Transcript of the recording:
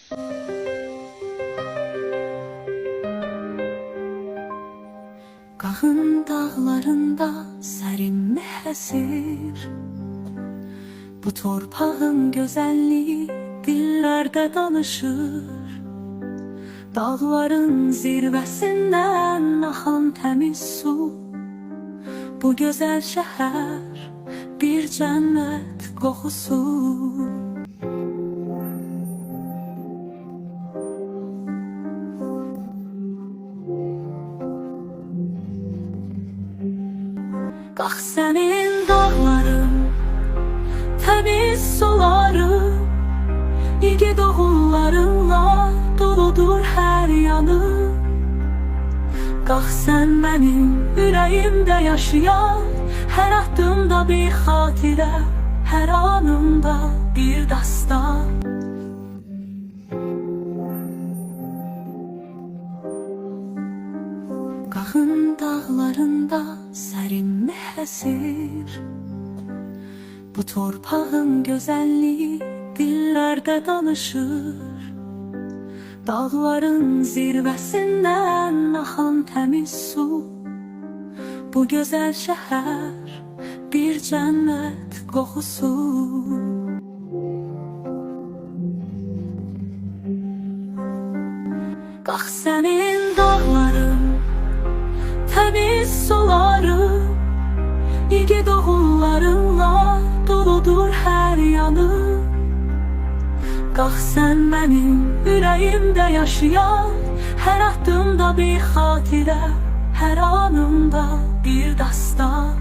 Qağın dağlarında sərinlik əsir. Bu torpağın gözəlliyi dillərdə danışır. Dağların zirvəsindən axan təmiz su. Bu gözəl şəhər bir cənnət qoxusu. Qax sənin dağların, təmiz suların, igid oğullarınla doludur hər yanı. Qax sən mənim ürəyimdə yaşayan, hər addımda bir xatirə, hər anımda bir dastan. Qağın dağlarında sərinlik əsir. Bu torpağın gözəlliyi dillərdə danışır. Dağların zirvəsindən axan təmiz su. Bu gözəl şəhər bir cənnət qoxusu. Qax sənin dağların, təmiz suların, igid oğullarınla doludur hər yanı. Qax sən mənim ürəyimdə yaşayan, hər addımda bir xatirə, hər anımda bir dastan.